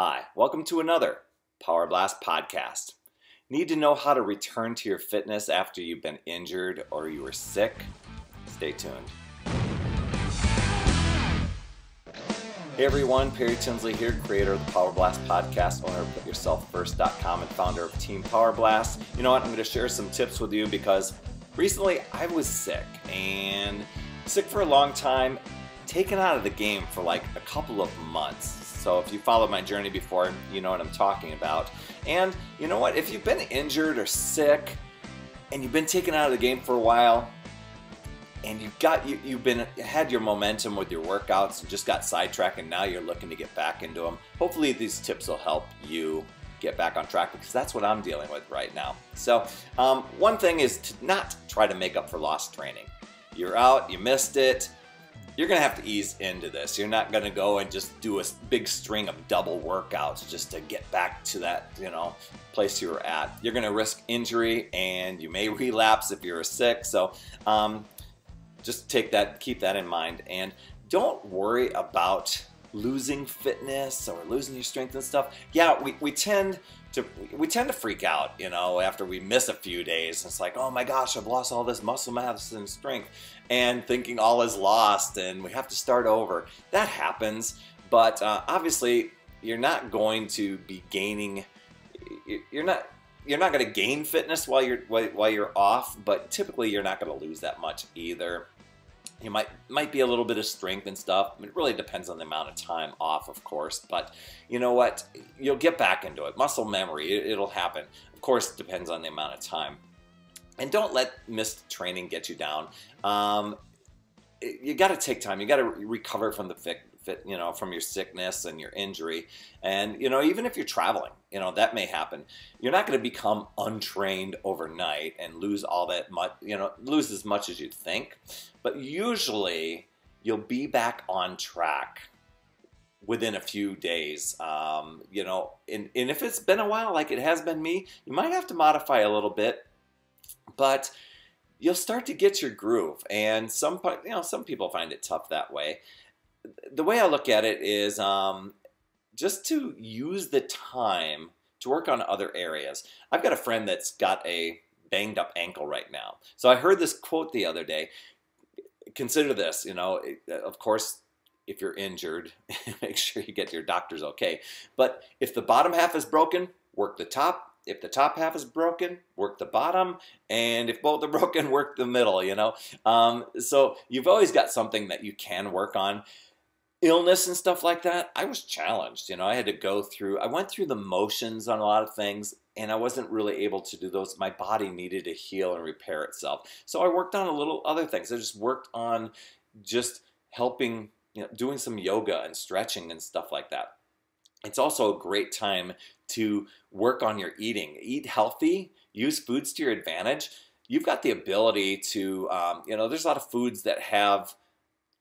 Hi, welcome to another Power Blast podcast. Need to know how to return to your fitness after you've been injured or you were sick? Stay tuned. Hey everyone, Perry Tinsley here, creator of the Power Blast podcast, owner of PutYourselfFirst.com, and founder of Team Power Blast. You know what? I'm going to share some tips with you because recently I was sick for a long time, taken out of the game for like a couple of months. So if you followed my journey before, you know what I'm talking about. And you know what? If you've been injured or sick and you've been taken out of the game for a while, and you've had your momentum with your workouts and just got sidetracked, and now you're looking to get back into them. Hopefully these tips will help you get back on track, because that's what I'm dealing with right now. So one thing is to not try to make up for lost training. You're out, you missed it. You're going to have to ease into this. You're not going to go and just do a big string of double workouts just to get back to that, place you were at. You're going to risk injury, and you may relapse if you're sick. So just keep that in mind, and don't worry about losing fitness or losing your strength and stuff. Yeah, we tend to freak out, after we miss a few days. It's like, oh my gosh, I've lost all this muscle mass and strength, and thinking all is lost and we have to start over. That happens, but obviously you're not going to be gaining. You're not going to gain fitness while you're off, but typically you're not going to lose that much either. You might be a little bit of strength and stuff. It really depends on the amount of time off, of course, but you know what? You'll get back into it. Muscle memory, it'll happen. Of course, it depends on the amount of time. And don't let missed training get you down. You got to take time. You got to recover from from your sickness and your injury. And even if you're traveling, that may happen. You're not going to become untrained overnight and lose all that much, lose as much as you think. But usually you'll be back on track within a few days. And if it's been a while, like it has been me, you might have to modify a little bit, but you'll start to get your groove. And some people find it tough that way. The way I look at it is just to use the time to work on other areas. I've got a friend that's got a banged up ankle right now. So I heard this quote the other day. Consider this, of course, if you're injured, make sure you get your doctor's okay. But if the bottom half is broken, work the top. If the top half is broken, work the bottom. And if both are broken, work the middle, So you've always got something that you can work on. Illness and stuff like that, I was challenged. I went through the motions on a lot of things, and I wasn't really able to do those. My body needed to heal and repair itself. So I worked on a little other things. I just worked on just helping, doing some yoga and stretching and stuff like that. It's also a great time to work on your eating. Eat healthy, use foods to your advantage. You've got the ability to, there's a lot of foods that have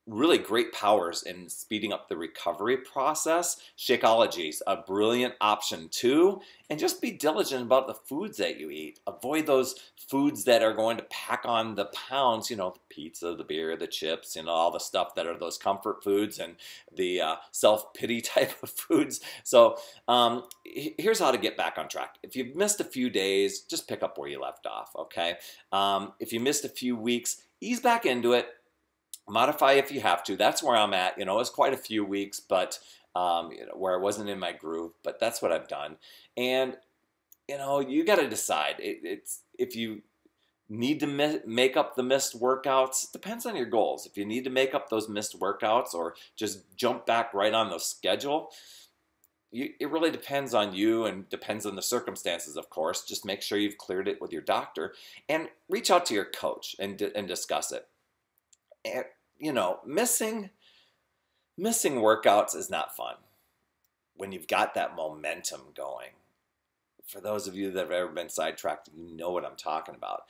really great powers in speeding up the recovery process. Shakeology is a brilliant option too. And just be diligent about the foods that you eat. Avoid those foods that are going to pack on the pounds, the pizza, the beer, the chips, all the stuff that are those comfort foods and the self-pity type of foods. So here's how to get back on track. If you've missed a few days, just pick up where you left off, okay? If you missed a few weeks, ease back into it. Modify if you have to. That's where I'm at. It was quite a few weeks, but where I wasn't in my groove. But that's what I've done. And you got to decide. It's if you need to make up the missed workouts. It depends on your goals. If you need to make up those missed workouts or just jump back right on the schedule, it really depends on you and depends on the circumstances. Of course, just make sure you've cleared it with your doctor and reach out to your coach and discuss it. And, missing workouts is not fun when you've got that momentum going. For those of you that have ever been sidetracked, you know what I'm talking about.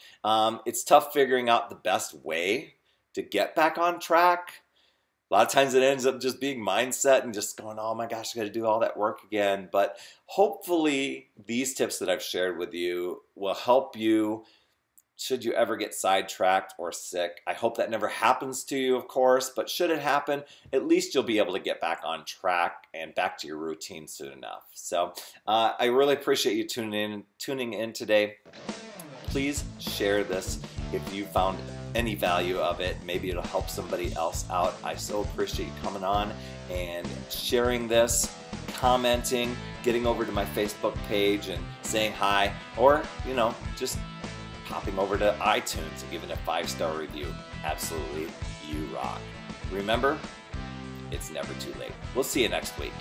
It's tough figuring out the best way to get back on track. A lot of times it ends up just being mindset and just going, oh my gosh, I got to do all that work again. But hopefully these tips that I've shared with you will help you should you ever get sidetracked or sick, I hope that never happens to you, of course, but should it happen, at least you'll be able to get back on track and back to your routine soon enough. So I really appreciate you tuning in today. Please share this if you found any value of it. Maybe it'll help somebody else out. I so appreciate you coming on and sharing this, commenting, getting over to my Facebook page and saying hi, or, just popping over to iTunes and giving a 5-star review. Absolutely, you rock. Remember, it's never too late. We'll see you next week.